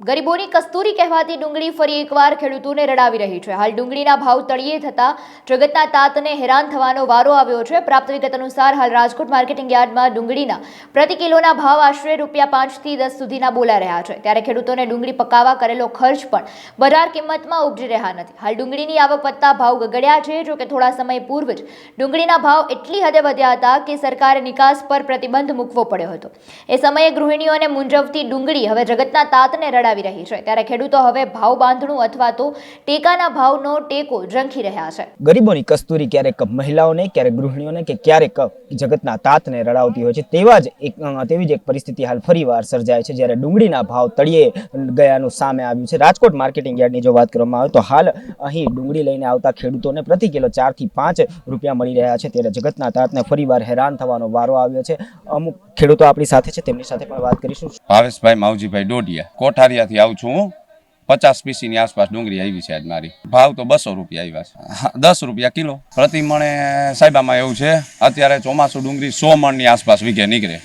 ગરીબોની કસ્તુરી કહેવાતી ડુંગળી ફરી એકવાર ખેડૂતોને રડાવી રહી છે। હાલ ડુંગળીના ભાવ તળિયે થતા જગતના તાતને હેરાન થવાનો વારો આવ્યો છે। પ્રાપ્ત વિગત અનુસાર હાલ રાજકોટ માર્કેટિંગ યાર્ડમાં ડુંગળીના પ્રતિ કિલોના ભાવ આશરે ₹5 થી 10 સુધીના બોલા રહ્યા છે। ત્યારે ખેડૂતોને ડુંગળી પકાવવા કરેલો ખર્ચ પણ બજાર કિંમતમાં ઉપજી રહ્યા નથી। હાલ ડુંગળીની આવક વધતા ભાવ ગગડ્યા છે। જો કે થોડા સમય પૂર્વ જ ડુંગળીના ભાવ એટલી હદે વધ્યા હતા કે સરકારે નિકાસ પર પ્રતિબંધ મૂકવો પડ્યો હતો। એ સમયે ગૃહિણીઓને મૂંઝવતી ડુંગળી હવે જગતના તાતને રડાવી રહી છે। ત્યારે ખેડૂતો હવે ભાવ બાંધણું અથવા તો ટેકાના ભાવનો ટેકો ઝંખી રહ્યા છે। ગરીબોની કસ્તુરી ક્યારેક મહિલાઓને, ક્યારેક ગૃહિણીઓને કે ક્યારેક જગતના તાતને રડાવતી હોય છે। તેવી જ એક પરિસ્થિતિ હાલ ફરીવાર સર્જાય છે જ્યારે ડુંગળીના ભાવ તળિયે ગયાનું સામે આવ્યું છે। રાજકોટ માર્કેટિંગ યાર્ડની જો વાત કરવામાં આવે તો હાલ અહીં ડુંગળી લઈને આવતા ખેડૂતોને પ્રતિ કિલો 4 થી 5 રૂપિયા મળી રહ્યા છે। ત્યારે જગતના તાતને ફરીવાર હેરાન થવાનો વારો આવ્યો છે। અમુક ખેડૂતો આપણી સાથે છે, તેમની સાથે પણ વાત કરીશું। ભાવેશભાઈ માવજીભાઈ ડોડિયા, કોઠારિયાથી આવું છું હું। 50 પીસીની આસપાસ ડુંગળી આવી છે આજ મારી। ભાવ તો 200 રૂપિયા આવ્યા છે, 10 રૂપિયા કિલો પ્રતિ મણે। સાહેબામાં એવું છે અત્યારે ચોમાસું ડુંગળી 100 મણની આસપાસ વીઘે નીકળે।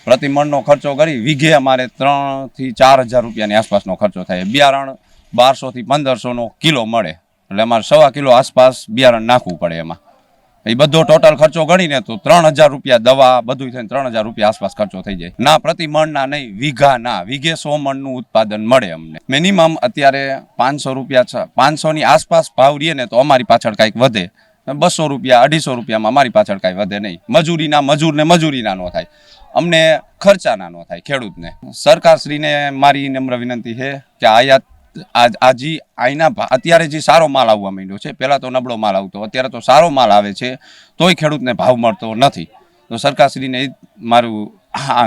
પ્રતિ મણનો ખર્ચો કરી વીઘે અમારે 3 થી 4 હજાર રૂપિયાની આસપાસનો ખર્ચો થાય। બિયારણ 1200 થી 1500નો કિલો મળે, એટલે અમારે 1.25 કિલો આસપાસ બિયારણ નાખવું પડે। એમાં એ બધો ટોટલ ખર્ચો ગણીને તો 3000 રૂપિયા, દવા બધું થઈને 3000 રૂપિયા આસપાસ ખર્ચો થઈ જાય। ના પ્રતિ મણના નહીં, વીઘાના, વીઘે 100 મણનું ઉત્પાદન મળે અમને। મિનિમમ અત્યારે 500 રૂપિયા, 500ની આસપાસ ભાવ રહીએ ને તો અમારી પાછળ કાંઈક વધે। 200 રૂપિયા, 250 રૂપિયામાં અમારી પાછળ કાંઈ વધે નહીં। મજૂરીના મજૂરને મજૂરીના ન થાય, અમને ખર્ચાના ન થાય ખેડૂતને। સરકારશ્રીને મારી નમ્ર વિનંતી છે કે આયાત અત્યારે જે સારો માલ આવવા માંડ્યો છે, પહેલા તો નબળો માલ આવતો, અત્યારે તો સારો માલ આવે છે તોય ખેડૂતને ભાવ મળતો નથી। તો સરકારશ્રીને મારું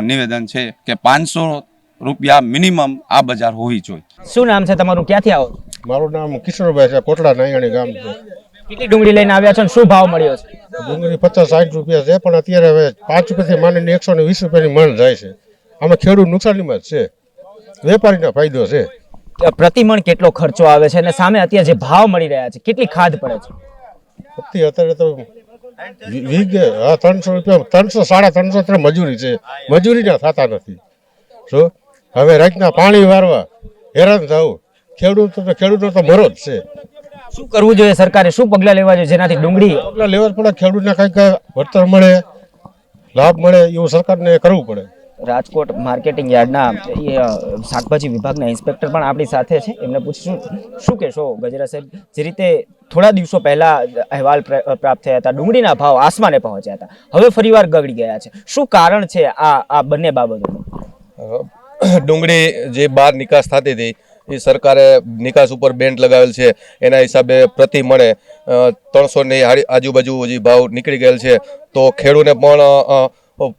નિવેદન છે કે 500 રૂપિયા મિનિમમ આ બજાર હોવી જોઈએ। શું નામ છે તમારું, ક્યાંથી આવો? મારું નામ કિશોરભાઈ છે, કોટડા નાયણી ગામ છે। કેટલી ડુંગળી લઈને આવ્યા છો, શું ભાવ મળ્યો છે? ડુંગળી 50-60 રૂપિયા છે, પણ અત્યારે હવે 5 રૂપિયાથી માંડીને 120 રૂપિયાની મણ જાય છે। આમાં ખેડૂત નુકસાનીમાં જ છે, વેપારીનો ફાયદો છે। પ્રતિમણ કેટલો ખર્ચો આવે છે અને સામે અત્યારે જે ભાવ મળી રહ્યા છે કેટલી ખાધ પડે છે? અત્યારે તો વીઘે 300 રૂપિયા, 300 350 અત્યારે મજૂરી છે, મજૂરીના થતા નથી। શું હવે રાતના પાણી વારવા હેરાન થવું, ખેડૂતો તો મરો જ છે। શું કરવું જોઈએ સરકારે, શું પગલાં લેવા જોઈએ જેનાથી ડુંગળી પગલાં લેવા જ પડે, ખેડૂતને કંઈક વળતર મળે, લાભ મળે એવું સરકારને કરવું પડે। રાજકોટ માર્કેટિંગ યાર્ડના શાકભાજી વિભાગના ઇન્સ્પેક્ટર પણ આપણી સાથે છે, એમને પૂછીશું શું કહેશો ગજેરા સાહેબ? જે રીતે થોડા દિવસો પહેલા અહેવાલ પ્રાપ્ત થયા હતા, ડુંગળીના ભાવ આસમાને પહોંચ્યા હતા, હવે ફરીવાર ગગડી ગયા છે, શું કારણ છે આ બંને બાબતોનું? ડુંગળી જે બહાર નિકાસ થતી હતી એ સરકારે નિકાસ ઉપર બેન્ડ લગાવેલ છે, એના હિસાબે પ્રતિ મણે 300ની આજુબાજુ જે ભાવ નીકળી ગયેલ છે, તો ખેડૂતને પણ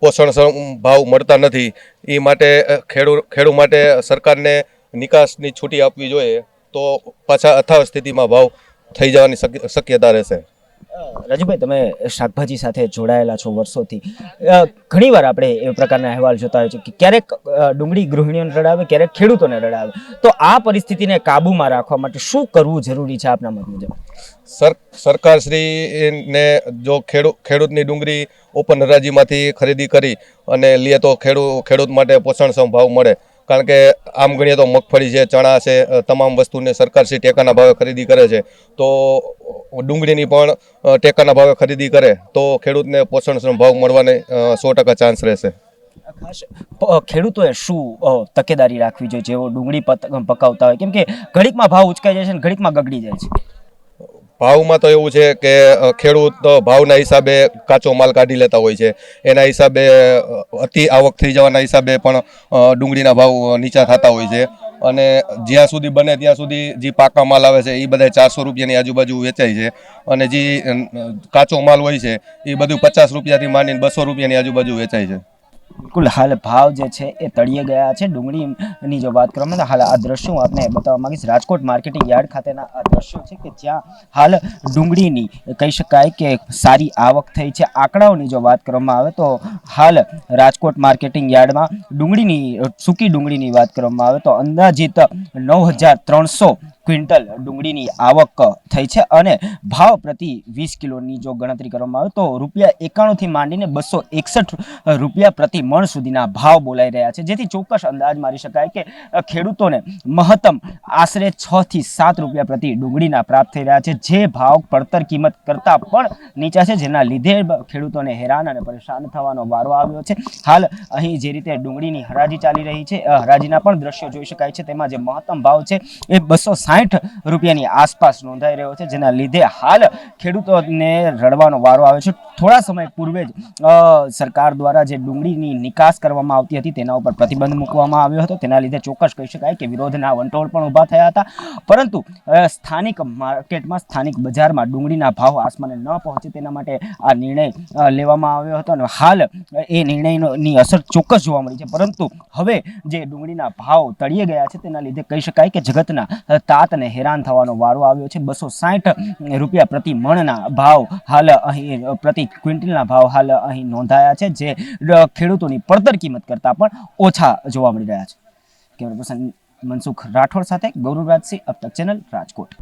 પોષણક્ષમ ભાવ મળતા નથી। એ માટે ખેડૂત માટે સરકારને નિકાસની છૂટી આપવી જોઈએ, તો પાછા અથાવત સ્થિતિમાં ભાવ થઈ જવાની શક્યતા રહેશે। રાજુભાઈ, તમે શાકભાજી સાથે જોડાયેલા છો વર્ષોથી, ઘણીવાર આપણે એ પ્રકારના અહેવાલ જોતા હોય છે કે ક્યારેક ડુંગળી ગૃહિણીઓને રડાવે, ક્યારેક ખેડૂતોને રડાવે, તો આ પરિસ્થિતિને કાબૂમાં રાખવા માટે શું કરવું જરૂરી છે આપના મત મુજબ? સરકારશ્રીને જો ખેડૂતની ડુંગળી ઓપન હરાજીમાંથી ખરીદી કરી અને લે તો ખેડૂત માટે પોષણક્ષમ ભાવ મળે। કારણ કે આમ ગણીએ તો મગફળી છે, ચણા છે, તમામ વસ્તુને સરકારશ્રી ટેકાના ભાવે ખરીદી કરે છે, તો ડુંગળીની પણ ટેકાના ભાવે ખરીદી કરે તો ખેડૂતને પોષણક્ષમ ભાવ મળવાને 100% ચાન્સ રહેશે। ખાસ ખેડૂતોએ શું તકેદારી રાખવી જોઈએ જેઓ ડુંગળી પકાવતા હોય, કેમ કે ઘડીકમાં ભાવ ઉચકાઈ જાય છે અને ઘડીકમાં ગગડી જાય છે? ભાવમાં તો એવું છે કે ખેડૂત ભાવના હિસાબે કાચો માલ કાઢી લેતા હોય છે, એના હિસાબે અતિ આવક થઈ જવાના હિસાબે પણ ડુંગળીના ભાવ નીચા થતા હોય છે। અને જ્યાં સુધી બને ત્યાં સુધી જે પાકા માલ આવે છે એ બધા 400 રૂપિયાની આજુબાજુ વેચાય છે, અને જે કાચો માલ હોય છે એ બધું 50 રૂપિયાથી માંડીને 200 રૂપિયાની આજુબાજુ વેચાય છે। બિલકુલ, હાલ ભાવ જે છે એ તળિયે ગયા છે ડુંગળીની જો વાત કરવામાં તો હાલ આ દ્રશ્યો આપને બતાવવા માંગીશ। રાજકોટ માર્કેટિંગ યાર્ડ ખાતેના આ દ્રશ્યો છે કે જ્યાં હાલ ડુંગળીની કહી શકાય કે સારી આવક થઈ છે। આંકડાઓની જો વાત કરવામાં આવે તો હાલ રાજકોટ માર્કેટિંગ યાર્ડમાં સૂકી ડુંગળીની વાત કરવામાં આવે તો અંદાજિત 9300 ક્વિન્ટલ ડુંગળીની આવક થઈ છે અને ભાવ પ્રતિ 20 કિલોની જો ગણતરી કરવામાં આવે તો ₹91 થી માંડીને ₹261 પ્રતિ મણ સુધીના ભાવ બોલાઈ રહ્યા છે, જેથી ચોક્કસ અંદાજ મારી શકાય કે ખેડૂતોને મહત્તમ આશરે 6 થી 7 રૂપિયા પ્રતિ ડુંગળીના પ્રાપ્ત થઈ રહ્યા છે, જે ભાવ પડતર કિંમત કરતાં પણ નીચા છે, જેના લીધે ખેડૂતોને હેરાન અને પરેશાન થવાનો વારો આવ્યો છે. હાલ અહીં જે રીતે ડુંગળીની હરાજી ચાલી રહી છે, હરાજીના પણ દ્રશ્યો જોઈ શકાય છે. તેમાં જે મહત્તમ ભાવ છે એ ₹260 આસપાસ નોંધાઈ રહ્યો છે, જેના લીધે હાલ ખેડૂતોને રડવાનો વારો આવ્યો છે. થોડા સમય પૂર્વે જ સરકાર દ્વારા જે ડુંગળીની નિકાસ કરવામાં આવતી હતી તેના ઉપર પ્રતિબંધ મૂકવામાં આવ્યો હતો. તેના લીધે ચોક્કસ કહી શકાય કે વિરોધના વંટોળ પણ ઊભા થયા હતા, પરંતુ સ્થાનિક માર્કેટમાં, સ્થાનિક બજારમાં ડુંગળીના ભાવ આસમાને ન પહોંચે તેના માટે આ નિર્ણય લેવામાં આવ્યો હતો અને હાલ એ નિર્ણયની અસર ચોક્કસ જોવા મળી છે. પરંતુ હવે જે ડુંગળીના ભાવ તળિયે ગયા છે તેના લીધે કહી શકાય કે જગતના તાતને હેરાન થવાનો વારો આવ્યો છે. ₹260 પ્રતિ મણના ભાવ હાલ અહીં પ્રતિ ક્વિન્ટલના ભાવ હાલ અહીં નોંધાયા છે, જે ખેડૂતોની પડતર કિંમત કરતાં પણ ઓછા જોવા મળી રહ્યા છે. કેમેરા પર્સન મનસુખ રાઠોડ સાથે ગૌરવ રાજસિંહ, અબ તક ચેનલ, રાજકોટ.